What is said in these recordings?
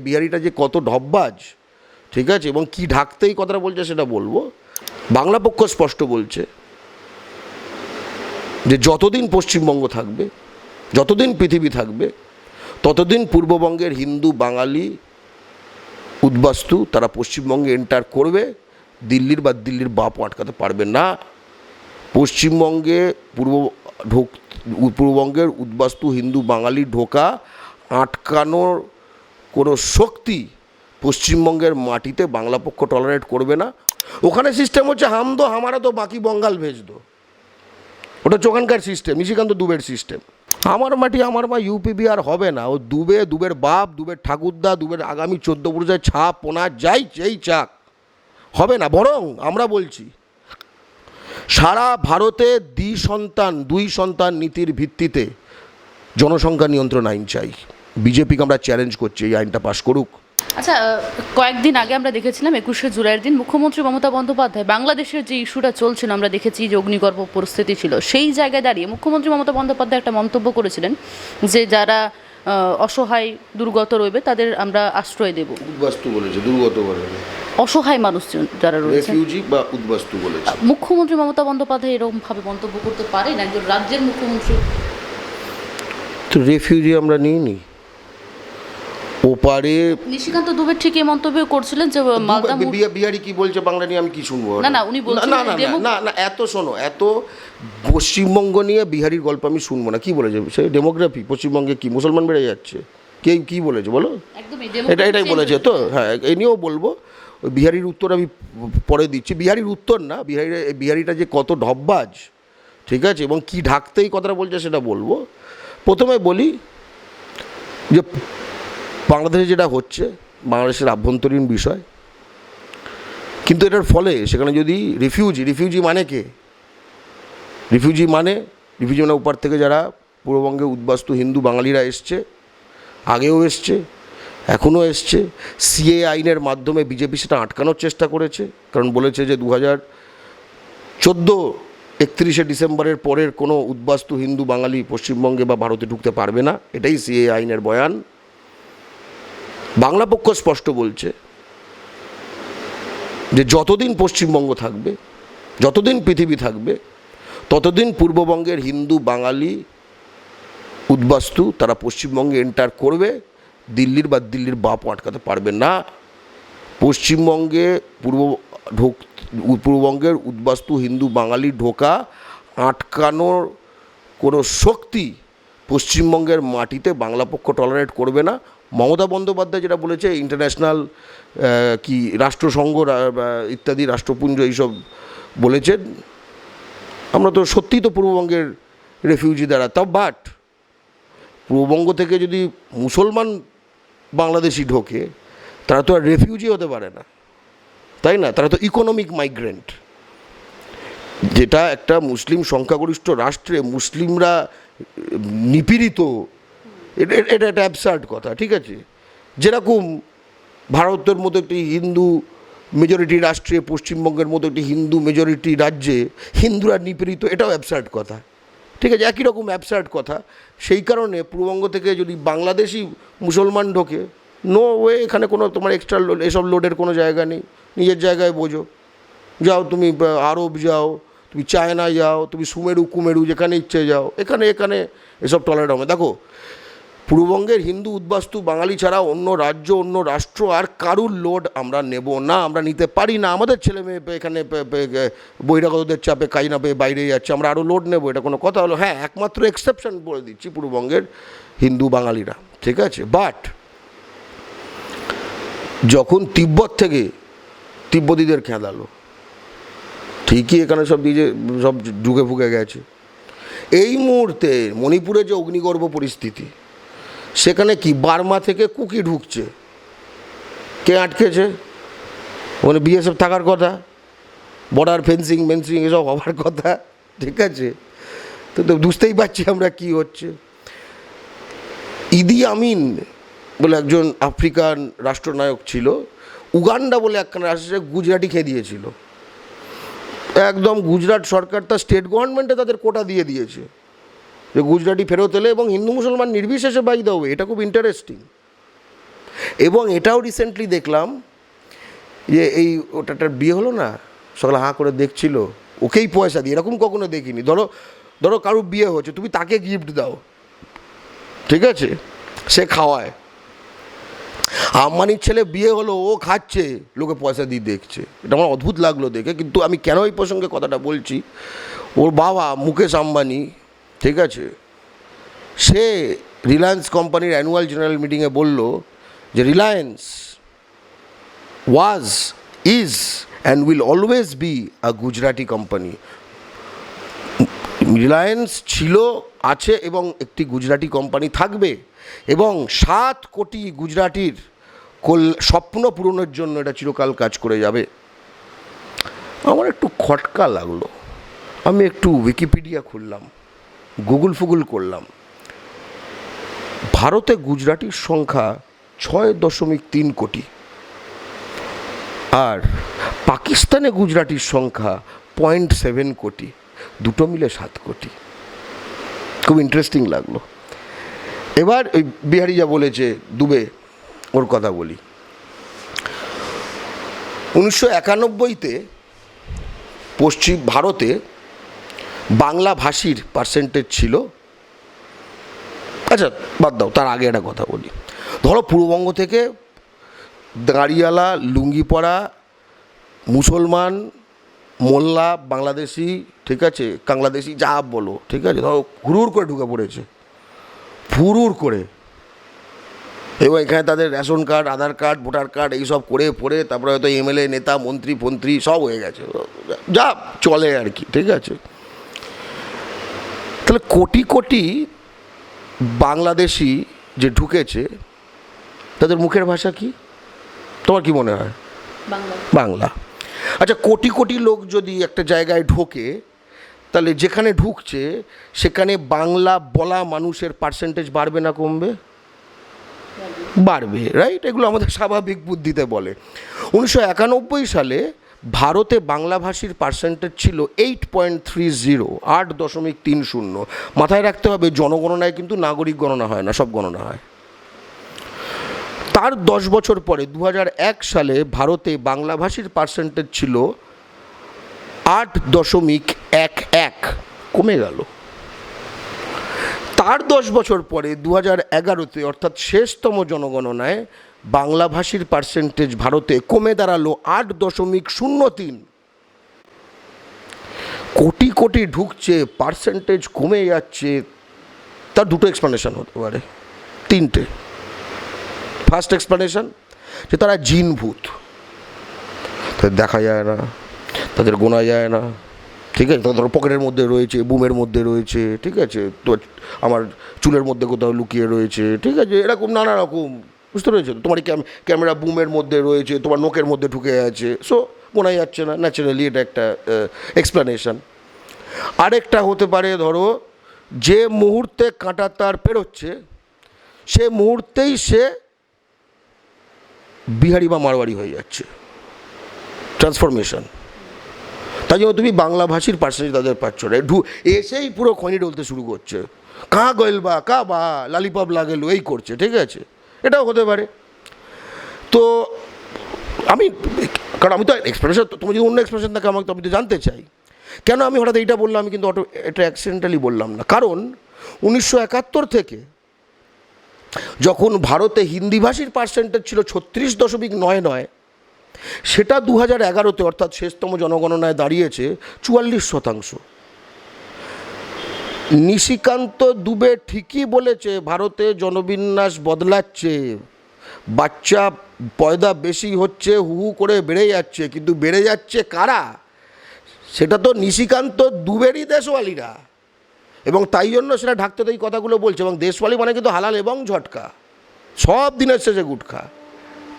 বিহারিটা যে কত ঢপবাজ, ঠিক আছে, এবং কি ঢাকতেই কথাটা বলছে সেটা বলবো। বাংলা পক্ষ স্পষ্ট বলছে যে যতদিন পশ্চিমবঙ্গ থাকবে, যতদিন পৃথিবী থাকবে, ততদিন পূর্ববঙ্গের হিন্দু বাঙালি উদ্বাস্তু তারা পশ্চিমবঙ্গে এন্টার করবে, দিল্লির বাপও আটকাতে পারবে না। পশ্চিমবঙ্গে পূর্ববঙ্গের উদ্বাস্তু হিন্দু বাঙালি ঢোকা আটকানোর কোনো শক্তি পশ্চিমবঙ্গের মাটিতে বাংলা পক্ষ টলারেট করবে না। ওখানে সিস্টেম হচ্ছে হাম দো হামারা তো বাকি বঙ্গাল ভেজ দো, ওটা ওখানকার সিস্টেম, নিশিকান্ত দুবের সিস্টেম। আমার মাটি আমার মা ইউপি বিহার হবে না। ও দুবের বাপ, দুবের ঠাকুরদা, দুবের আগামী 14 পুরুষের ছাপ পোনা যাই যেই চাক হবে না। বরং আমরা বলছি সারা ভারতে দুই সন্তান নীতির ভিত্তিতে জনসংখ্যা নিয়ন্ত্রণ আইন চাই। বিজেপিকে আমরা চ্যালেঞ্জ করছি এই আইনটা পাশ করুক। আচ্ছা, কয়েকদিন আগে আমরা দেখেছিলাম 21শে জুলাইয়ের দিন মুখ্যমন্ত্রী মমতা বন্দ্যোপাধ্যায় বাংলাদেশের যে ইস্যুটা চলছিল, আমরা দেখেছি যে অগ্নিগর্ভ পরিস্থিতি ছিল, সেই জায়গায় দাঁড়িয়ে মুখ্যমন্ত্রী মমতা বন্দ্যোপাধ্যায় একটা মন্তব্য করেছিলেন যে যারা অসহায় দুর্গত রইবে তাদের আমরা আশ্রয় দেব। উদ্বাস্তু বলেছে, দুর্গত বলেছে, অসহায় মানুষজন যারা রয়েছে রেফিউজি বা উদ্বাস্তু বলেছে। মুখ্যমন্ত্রী মমতা বন্দ্যোপাধ্যায় এরকমভাবে মন্তব্য করতে পারেন একজন রাজ্যের মুখ্যমন্ত্রী? তো রেফিউজি আমরা নিইনি ওপারে। নিশিকান্ত দুবে ঠিক এই মন্তব্য করছিলেন যে মালদা বিহারি কি বলছে বাংলা নিয়ে আমি কি শুনবো? না উনি বলছেন না এত শোনো, এত পশ্চিমবঙ্গ নিয়ে বিহারির গল্প আমি শুনবো না। কি বলেছে সে? ডেমোগ্রাফি, পশ্চিমবঙ্গে কি মুসলমান বেড়ে যাচ্ছে, কি বলেছে বলো? এটাই বলেছে তো। হ্যাঁ, এই নিয়েও বলবো। ওই বিহারির উত্তর আমি পরে দিচ্ছি। বিহারির উত্তর না, বিহারিটা যে কত ঢপবাজ, ঠিক আছে, এবং কি ঢাকতেই কথাটা বলছে সেটা বলবো। প্রথমে বলি যে বাংলাদেশে যেটা হচ্ছে বাংলাদেশের আভ্যন্তরীণ বিষয়, কিন্তু এটার ফলে সেখানে যদি রিফিউজি মানে কে? রিফিউজি মানে ওপার থেকে যারা পূর্ববঙ্গে উদ্বাস্তু হিন্দু বাঙালিরা এসছে, আগেও এসছে, এখনও এসছে। সিএ আইনের মাধ্যমে বিজেপি সেটা আটকানোর চেষ্টা করেছে, কারণ বলেছে যে 2014 31শে ডিসেম্বরের পরের কোনো উদ্বাস্তু হিন্দু বাঙালি পশ্চিমবঙ্গে বা ভারতে ঢুকতে পারবে না। এটাই সিএ আইনের বয়ান। বাংলা পক্ষ স্পষ্ট বলছে যে যতদিন পশ্চিমবঙ্গ থাকবে, যতদিন পৃথিবী থাকবে, ততদিন পূর্ববঙ্গের হিন্দু বাঙালি উদ্বাস্তু তারা পশ্চিমবঙ্গে এন্টার করবে, দিল্লির বাপও আটকাতে পারবে না। পশ্চিমবঙ্গে পূর্ববঙ্গের উদ্বাস্তু হিন্দু বাঙালি ঢোকা আটকানোর কোনো শক্তি পশ্চিমবঙ্গের মাটিতে বাংলা পক্ষ টলারেট করবে না। মমতা বন্দ্যোপাধ্যায় যেটা বলেছে, ইন্টারন্যাশনাল কি রাষ্ট্রসংঘ ইত্যাদি রাষ্ট্রপুঞ্জ এইসব বলেছেন, আমরা তো সত্যিই তো পূর্ববঙ্গের রেফিউজি দ্বারা। তাও বাট পূর্ববঙ্গ থেকে যদি মুসলমান বাংলাদেশি ঢোকে, তারা তো আর রেফিউজি হতে পারে না, তাই না? তারা তো ইকোনমিক মাইগ্রেন্ট। যেটা একটা মুসলিম সংখ্যাগরিষ্ঠ রাষ্ট্রে মুসলিমরা নিপীড়িত, এটা একটা অ্যাবসার্ড কথা, ঠিক আছে। যেরকম ভারতের মতো একটি হিন্দু মেজরিটি রাষ্ট্রে, পশ্চিমবঙ্গের মতো একটি হিন্দু মেজরিটি রাজ্যে হিন্দুরা নিপীড়িত, এটাও অ্যাবসার্ড কথা, ঠিক আছে, একই রকম অ্যাবসার্ড কথা। সেই কারণে পূর্ববঙ্গ থেকে যদি বাংলাদেশি মুসলমান ঢোকে, নো ওয়ে, এখানে কোনো তোমার এক্সট্রা এসব লোডের কোনো জায়গা নেই। নিজের জায়গায় বোঝো, যাও তুমি আরব যাও, তুমি চায়না যাও, তুমি সুমেরু কুমেরু যেখানে ইচ্ছে যাও, এখানে এসব টলারেট হবে। দেখো, পূর্ববঙ্গের হিন্দু উদ্বাস্তু বাঙালি ছাড়া অন্য রাজ্য, অন্য রাষ্ট্র আর কারুর লোড আমরা নেব না, আমরা নিতে পারি না। আমাদের ছেলে মেয়ে এখানে বহিরাগতদের চাপে কাজ না পেয়ে বাইরে যাচ্ছে, আমরা আরও লোড নেব, এটা কোনো কথা হলো? হ্যাঁ, একমাত্র এক্সেপশন বলে দিচ্ছি পূর্ববঙ্গের হিন্দু বাঙালিরা, ঠিক আছে। বাট যখন তিব্বত থেকে তিব্বতীদের খেদালো, ঠিকই এখানে সব ঢুকে ফুকে গেছে। এই মুহূর্তে মণিপুরে যে অগ্নিগর্ভ পরিস্থিতি, সেখানে কি বার্মা থেকে কুকি ঢুকছে, কে আটকেছে? ওখানে বিএসএফ থাকার কথা, বর্ডার ফেন্সিং এসব হওয়ার কথা, ঠিক আছে। তো বুঝতেই পারছি আমরা কি হচ্ছে। ইদি আমিন বলে একজন আফ্রিকান রাষ্ট্রনায়ক ছিল, উগান্ডা বলে একখানা রাষ্ট্রে গুজরাটি খেয়ে দিয়েছিল। একদম গুজরাট সরকার তার স্টেট গভর্নমেন্টে তাদের কোটা দিয়ে দিয়েছে যে গুজরাটি ফেরত এলে, এবং হিন্দু মুসলমান নির্বিশেষে বাই দাও। এটা খুব ইন্টারেস্টিং। এবং এটাও রিসেন্টলি দেখলাম যে এই ওটাটার বিয়ে হলো না, সকালে হাঁ করে দেখছিল, ওকেই পয়সা দিয়ে, এরকম কখনো দেখিনি। ধরো কারুর বিয়ে হচ্ছে, তুমি তাকে গিফট দাও, ঠিক আছে, সে খাওয়ায়। আম্বানির ছেলে বিয়ে হলো, ও খাচ্ছে, লোকে পয়সা দিয়ে দেখছে। এটা আমার অদ্ভুত লাগলো দেখে। কিন্তু আমি কেন এই প্রসঙ্গে কথাটা বলছি, ওর বাবা মুকেশ আম্বানি, ঠিক আছে, সে রিলায়েন্স কোম্পানির অ্যানুয়াল জেনারেল মিটিংয়ে বলল যে Reliance was, is and will always be a Gujarati company. Reliance ছিল, আছে এবং একটি গুজরাটি কোম্পানি থাকবে, এবং 7 কোটি গুজরাটির স্বপ্ন পূরণের জন্য এটা চিরকাল কাজ করে যাবে। আমার একটু খটকা লাগলো, আমি একটু উইকিপিডিয়া খুললাম, গুগল করলাম। ভারতে গুজরাটির সংখ্যা 6.3 কোটি, আর পাকিস্তানে গুজরাটির সংখ্যা 0.7 কোটি, দুটো মিলে 7 কোটি। খুব ইন্টারেস্টিং লাগলো। এবার ওই বিহারি যা বলেছে দুবে, ওর কথা বলি। 1991-তে পশ্চিম ভারতে বাংলা ভাষীর পার্সেন্টেজ ছিল, আচ্ছা বাদ দাও, তার আগে একটা কথা বলি। ধরো পূর্ববঙ্গ থেকে দাঁড়িয়ালা, লুঙ্গি পরা, মুসলমান, মোল্লা, বাংলাদেশি, ঠিক আছে, বাংলাদেশি, যা বলো, ঠিক আছে, ধরো হুড়ুর করে ঢুকে পড়েছে, ফুরুর করে, এবং এখানে তাদের রেশন কার্ড, আধার কার্ড, ভোটার কার্ড এইসব করে পড়ে তারপরে হয়তো এমএলএ, নেতা, মন্ত্রী ফন্ত্রী সব হয়ে গেছে, যা চলে আর কি, ঠিক আছে। তাহলে কোটি কোটি বাংলাদেশি যে ঢুকেছে, তাদের মুখের ভাষা কি তোমার কি মনে হয়? বাংলা। আচ্ছা, কোটি কোটি লোক যদি একটা জায়গায় ঢোকে, তাহলে যেখানে ঢুকছে সেখানে বাংলা বলা মানুষের পার্সেন্টেজ বাড়বে না কমবে? বাড়বে, রাইট? এগুলো আমাদের স্বাভাবিক বুদ্ধিতে বলে। 1991 সালে ভারতে বাংলাভাষীর পার্সেন্টেজ ছিল 8.30, 8.30। মাথায় রাখতে হবে, জনগণনায় কিন্তু নাগরিক গণনা হয় না, সব গণনা হয়। তার 10 বছর পরে 2001 সালে ভারতে বাংলাভাষীর পার্সেন্টেজ ছিল 8.11, কমে গেল। তার 10 বছর পরে 2011-তে, অর্থাৎ শেষতম জনগণনায়, বাংলাভাষীর পার্সেন্টেজ ভারতে কমে দাঁড়ালো 8.03। কোটি কোটি ঢুকছে, পার্সেন্টেজ কমে যাচ্ছে। তার দুটো এক্সপ্লেনেশন হতে পারে, 3টে। ফার্স্ট এক্সপ্লেনেশন যে তারা জিনভূত, তাদের দেখা যায় না, তাদের গোনা যায় না, ঠিক আছে, তাদের পকেটের মধ্যে রয়েছে, বুমের মধ্যে রয়েছে, ঠিক আছে, তো আমার চুলের মধ্যে কোথাও লুকিয়ে রয়েছে, ঠিক আছে, এরকম নানা রকম, বুঝতে পেরেছো? তোমার ক্যামেরা বুমের মধ্যে রয়েছে, তোমার নোকের মধ্যে ঢুকে আছে, সো গোনা যাচ্ছে না, ন্যাচারালি, এটা একটা এক্সপ্লেনেশন। আরেকটা হতে পারে, ধরো যে মুহূর্তে কাঁটা তার পেরোচ্ছে, সে মুহূর্তেই সে বিহারি বা মারোয়ারি হয়ে যাচ্ছে, ট্রান্সফরমেশন। তাই জন্য তুমি বাংলা ভাষীর পার্সেন্টেজ তাদের পাচ্ছ না, এসেই পুরো খনি ডলতে শুরু করছে, কা গেল বা কা বা লালিপপ লাগেল, এই করছে, ঠিক আছে, এটাও হতে পারে। তো কারণ আমি তো এক্সপ্রেশন, তুমি যদি অন্য এক্সপ্রেশন থাকে আমাকে, তো আমি তো জানতে চাই কেন আমি হঠাৎ এইটা বললাম। আমি কিন্তু এটা অ্যাক্সিডেন্টালি বললাম না, কারণ 1971 থেকে যখন ভারতে হিন্দিভাষীর পার্সেন্টেজ ছিল 36.99, সেটা 2011-তে, অর্থাৎ শেষতম জনগণনায় দাঁড়িয়েছে 44%। নিশিকান্ত দুবে ঠিকই বলেছে, ভারতে জনবিন্যাস বদলাচ্ছে, বাচ্চা পয়দা বেশি হচ্ছে, হু হু করে বেড়ে যাচ্ছে, কিন্তু বেড়ে যাচ্ছে কারা? সেটা তো নিশিকান্ত দুবেরই দেশওয়ালিরা, এবং তাই জন্য সেটা ঢাকতে তো এই কথাগুলো বলছে। এবং দেশওয়ালি মানে কিন্তু হালাল এবং ঝটকা, সব দিনের শেষে গুটখা,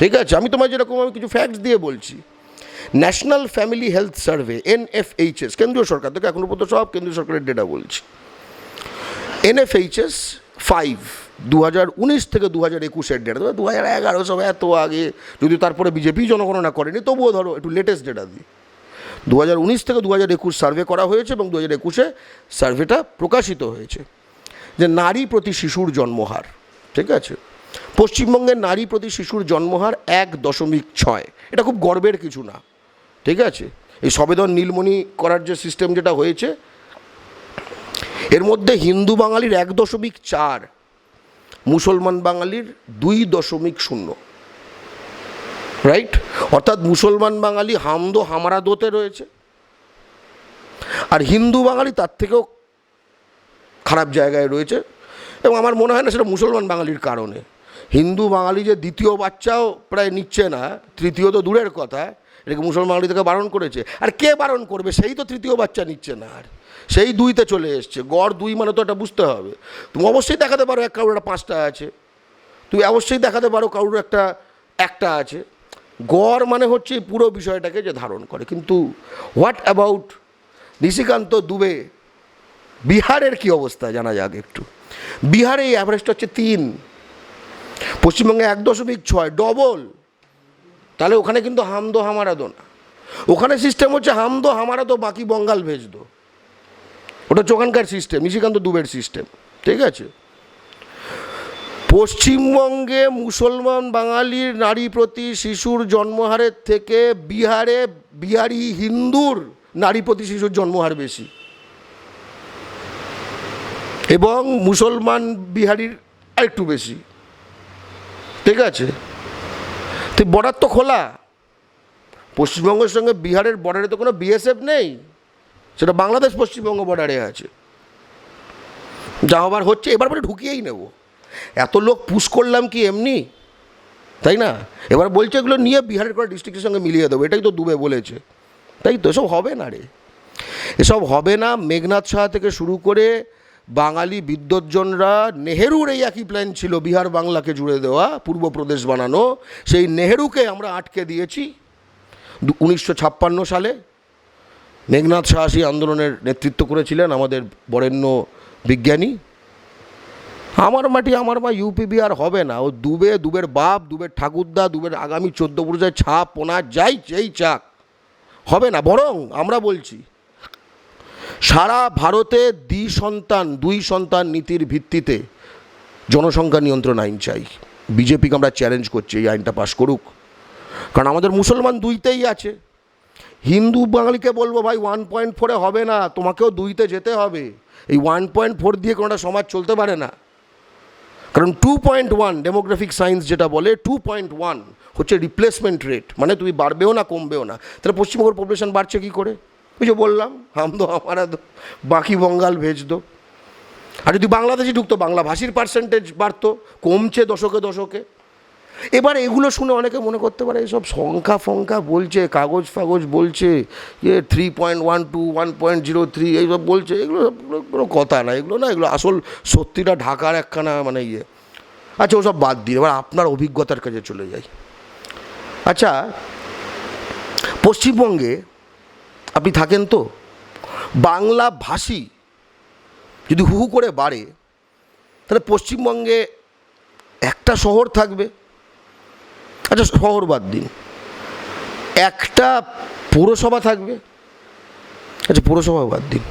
ঠিক আছে। আমি তোমায় যেরকম আমি কিছু ফ্যাক্টস দিয়ে বলছি। National family health survey, NFHS, কেন্দ্রীয় সরকার থেকে, এখনও পর্যন্ত সব কেন্দ্রীয় সরকারের ডেটা বলছি। NFHS 5 2019 থেকে 2021-এর ডেটা, 2011 সব এত আগে, যদি তারপরে বিজেপি জনগণনা করেনি, তবুও ধরো একটু লেটেস্ট ডেটা দিই। 2019 থেকে 2021 সার্ভে করা হয়েছে, এবং 2021-এ সার্ভেটা প্রকাশিত হয়েছে যে নারী প্রতি শিশুর জন্মহার, ঠিক আছে, পশ্চিমবঙ্গের নারী প্রতি শিশুর জন্মহার 1.6। এটা খুব গর্বের কিছু না, ঠিক আছে। এই সবেদন নীলমণি করার যে সিস্টেম যেটা হয়েছে, এর মধ্যে হিন্দু বাঙালির 1.4, মুসলমান বাঙালির 2.0, রাইট। অর্থাৎ মুসলমান বাঙালি হামদো হামারা দোতে রয়েছে, আর হিন্দু বাঙালি তার থেকেও খারাপ জায়গায় রয়েছে। এবং আমার মনে হয় না সেটা মুসলমান বাঙালির কারণে। হিন্দু বাঙালি যে দ্বিতীয় বাচ্চাও প্রায় নিচ্ছে না, তৃতীয় তো দূরের কথা, এটাকে মুসলমান বাঙালি থেকে বারণ করেছে। আর কে বারণ করবে? সেই তো তৃতীয় বাচ্চা নিচ্ছে না, আর সেই 2তে চলে এসছে। গড় 2 মানে তো এটা বুঝতে হবে। তুমি অবশ্যই দেখাতে পারো কারোর একটা 5টা আছে, তুমি অবশ্যই দেখাতে পারো কারোর একটা আছে। গড় মানে হচ্ছে পুরো বিষয়টাকে যে ধারণ করে। কিন্তু হোয়াট অ্যাবাউট নিশিকান্ত দুবে? বিহারের কি অবস্থা জানা যাক একটু। বিহারে এই অ্যাভারেজটা হচ্ছে 3, পশ্চিমবঙ্গে 1.6, ডবল। তাহলে ওখানে কিন্তু হামদো হামারা দো না, ওখানে সিস্টেম হচ্ছে হামদো হামারা দো বাকি বঙ্গাল ভেজ দো। ওটা ওখানকার সিস্টেম, নিশিকান্ত দুবের সিস্টেম, ঠিক আছে। পশ্চিমবঙ্গে মুসলমান বাঙালির নারী প্রতি শিশুর জন্মহারের থেকে বিহারি হিন্দুর নারী প্রতি শিশুর জন্মহার বেশি, এবং মুসলমান বিহারির আরেকটু বেশি, ঠিক আছে। তো বর্ডার তো খোলা, পশ্চিমবঙ্গের সঙ্গে বিহারের বর্ডারে তো কোনো বিএসএফ নেই, সেটা বাংলাদেশ পশ্চিমবঙ্গ বর্ডারে আছে। যা হবার হচ্ছে, এবার বলে ঢুকিয়েই নেব। এত লোক পুশ করলাম কি এমনি, তাই না? এবার বলছে এগুলো নিয়ে বিহারের কোনো ডিস্ট্রিক্টের সঙ্গে মিলিয়ে দেবো, এটাই তো দুবে বলেছে, তাই তো? এসব হবে না রে, এসব হবে না। মেঘনাথ সাহা থেকে শুরু করে বাঙালি বিদ্বজ্জনরা, নেহেরুর এই একই প্ল্যান ছিল বিহার বাংলাকে জুড়ে দেওয়া, পূর্ব প্রদেশ বানানো। সেই নেহেরুকে আমরা আটকে দিয়েছি 1956 সালে। মেঘনাথ সাহা সেই আন্দোলনের নেতৃত্ব করেছিলেন, আমাদের বরেণ্য বিজ্ঞানী। আমার মাটি আমার মা ইউপি বিহার হবে না। ও দুবের বাপ, দুবের ঠাকুরদা, দুবের আগামী 14 পুরুষের ছাপ পোনা যাই যেই চাক, হবে না। বরং আমরা বলছি সারা ভারতে দুই সন্তান নীতির ভিত্তিতে জনসংখ্যা নিয়ন্ত্রণ আইন চাই। বিজেপিকে আমরা চ্যালেঞ্জ করছি এই আইনটা পাশ করুক, কারণ আমাদের মুসলমান 2তেই আছে। হিন্দু বাঙালিকে বলবো ভাই 1.4-এ হবে না, তোমাকেও 2তে যেতে হবে। এই 1.4 দিয়ে কোনোটা সমাজ চলতে পারে না, কারণ 2.1 ডেমোগ্রাফিক সায়েন্স যেটা বলে 2.1 হচ্ছে রিপ্লেসমেন্ট রেট, মানে তুমি বাড়বেও না কমবেও না। তাহলে পশ্চিমবঙ্গের পপুলেশন বাড়ছে কী করে? ওই যে বললাম হামদো হামারা দো বাকি বঙ্গাল ভেজ দো। আর যদি বাংলাদেশি ঢুকতো বাংলাভাষীর পার্সেন্টেজ বাড়তো, কমছে দশকে। এবার এগুলো শুনে অনেকে মনে করতে পারে এসব সংখ্যা বলছে, কাগজ ফাগজ বলছে, যে 3.12 1.03 এইসব বলছে, এগুলো কোনো কথা না, এগুলো আসল সত্যিটা ঢাকার একখানা মানে ইয়ে। আচ্ছা ওসব বাদ দিন, এবার আপনার অভিজ্ঞতার কাছে চলে যাই। আচ্ছা পশ্চিমবঙ্গে আপনি থাকেন তো, বাংলা ভাষী যদি হু করে বাড়ে, তাহলে পশ্চিমবঙ্গে একটা শহর থাকবে। আচ্ছা শহর বাদ দিন, একটা পৌরসভা থাকবে। আচ্ছা পৌরসভা বাদ দিন,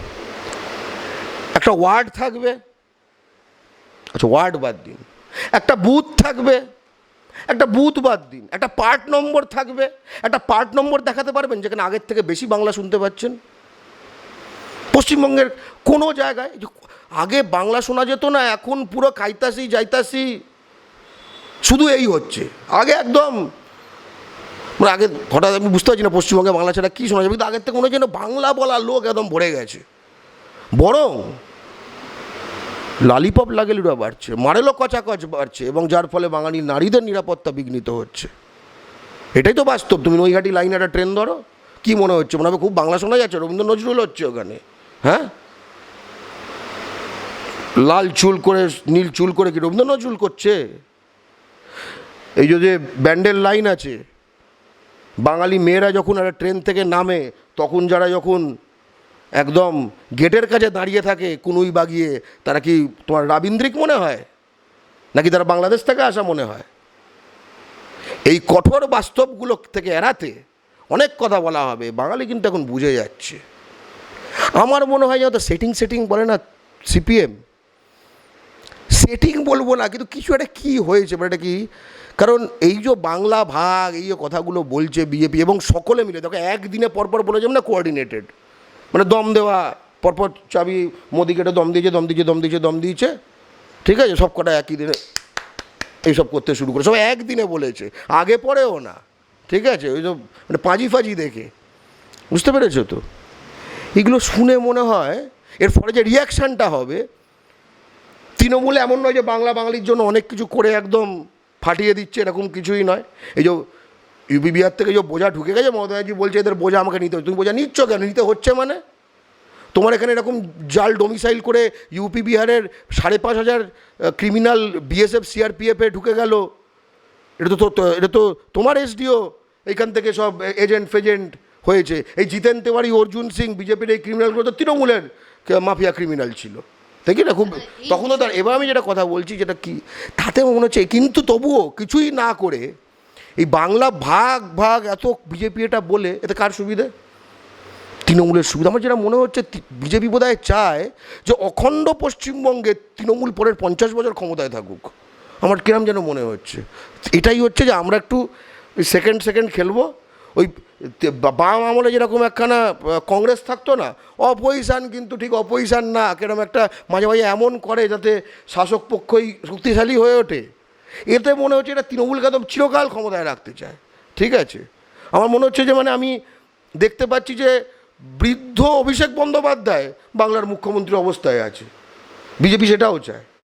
একটা ওয়ার্ড থাকবে। আচ্ছা ওয়ার্ড বাদ দিন, একটা বুথ থাকবে। একটা বুথ বাদ দিন, একটা পার্ট নম্বর থাকবে। একটা পার্ট নম্বর দেখাতে পারবেন যেখানে আগের থেকে বেশি বাংলা শুনতে পাচ্ছেন? পশ্চিমবঙ্গের কোনো জায়গায় আগে বাংলা শোনা যেত না, এখন পুরো খাইতাসি যাইতাসি, শুধু এই হচ্ছে। আগে একদম মানে আগে হঠাৎ আমি বুঝতে পারছি না পশ্চিমবঙ্গে বাংলা ছাড়া কী শোনা যাবে, কিন্তু আগের থেকে মনে হচ্ছে যেন বাংলা বলা লোক একদম ভরে গেছে। বরং লালিপপ লাগেলুরা বাড়ছে, মারেলো কচাকচ বাড়ছে, এবং যার ফলে বাঙালি নারীদের নিরাপত্তা বিঘ্নিত হচ্ছে। এটাই তো বাস্তব। তুমি নৈহাটি লাইনে একটা ট্রেন ধরো, কী মনে হচ্ছে? মনে হবে খুব বাংলা শোনা যাচ্ছে, রবীন্দ্র নজরুল হচ্ছে ওখানে। হ্যাঁ, লাল চুল করে নীল চুল করে কি রবীন্দ্র নজরুল করছে? এই যে ব্যান্ডেল লাইন আছে, বাঙালি মেয়েরা যখন একটা ট্রেন থেকে নামে, তখন যারা যখন একদম গেটের কাছে দাঁড়িয়ে থাকে কুনুই বাগিয়ে, তারা কি তোমার রাবীন্দ্রিক মনে হয়, নাকি তারা বাংলাদেশ থেকে আসা মনে হয়? এই কঠোর বাস্তবগুলো থেকে এড়াতে অনেক কথা বলা হবে, বাঙালি কিন্তু এখন বুঝে যাচ্ছে। আমার মনে হয় যত সেটিং বলে না সিপিএম, সেটিং বলবো না, কিন্তু কিছু একটা কী হয়েছে, মানে এটা কি, কারণ এই যে বাংলা ভাগ, এই যে কথাগুলো বলছে বিজেপি এবং সকলে মিলে, দেখো একদিনে পরপর বলে যাবে না কোঅর্ডিনেটেড, মানে দম দেওয়া, পরপর চাবি মোদিকে এটা দম দিয়েছে, ঠিক আছে, সব কটা একই দিনে এইসব করতে শুরু করে, সব একদিনে বলেছে, আগে পরেও না, ঠিক আছে, ওই সব মানে পাঁজি ফাজি দেখে, বুঝতে পেরেছো তো? এগুলো শুনে মনে হয় এর ফলে যে রিয়াকশানটা হবে, তৃণমূলে এমন নয় যে বাংলা বাঙালির জন্য অনেক কিছু করে একদম ফাটিয়ে দিচ্ছে, এরকম কিছুই নয়। এই যে ইউপি বিহার থেকে যে বোঝা ঢুকে গেছে, মমতা ব্যানার্জি বলছে এদের বোঝা আমাকে নিতে হচ্ছে, তুমি বোঝা নিচ্ছ কেন, নিতে হচ্ছে মানে তোমার এখানে এরকম জাল ডোমিসাইল করে ইউপি বিহারের 5,500 ক্রিমিনাল বিএসএফ সিআরপিএফে ঢুকে গেল, এটা তো তোমার এসডিও এইখান থেকে সব এজেন্ট ফেজেন্ট হয়েছে। এই জিতেন তেওয়ারি, অর্জুন সিং, বিজেপির এই ক্রিমিনালগুলো তো তৃণমূলের মাফিয়া ক্রিমিনাল ছিল, দেখি না খুব, তখন তো তার, এবার আমি যেটা কথা বলছি যেটা কি, তাতে মনে হচ্ছে, কিন্তু তবুও কিছুই না করে এই বাংলা ভাগ এত বিজেপি এটা বলে, এতে কার সুবিধে? তৃণমূলের সুবিধা। আমার যেটা মনে হচ্ছে বিজেপি বোধহয় চায় যে অখণ্ড পশ্চিমবঙ্গে তৃণমূল পরের 50 বছর ক্ষমতায় থাকুক, আমার কিরম যেন মনে হচ্ছে। এটাই হচ্ছে যে আমরা একটু সেকেন্ড খেলবো, ওই বাম আমলে যেরকম একখানা কংগ্রেস থাকতো না, অপোজিশান কিন্তু ঠিক অপোজিশান না, কিরম একটা মাঝে মাঝে এমন করে যাতে শাসক পক্ষই শক্তিশালী হয়ে ওঠে, এতে মনে হচ্ছে এটা তৃণমূলকে একদম চিরকাল ক্ষমতায় রাখতে চায়, ঠিক আছে। আমার মনে হচ্ছে যে মানে আমি দেখতে পাচ্ছি যে বৃদ্ধ অভিষেক বন্দ্যোপাধ্যায় বাংলার মুখ্যমন্ত্রী অবস্থায় আছে, বিজেপি সেটাও চায়।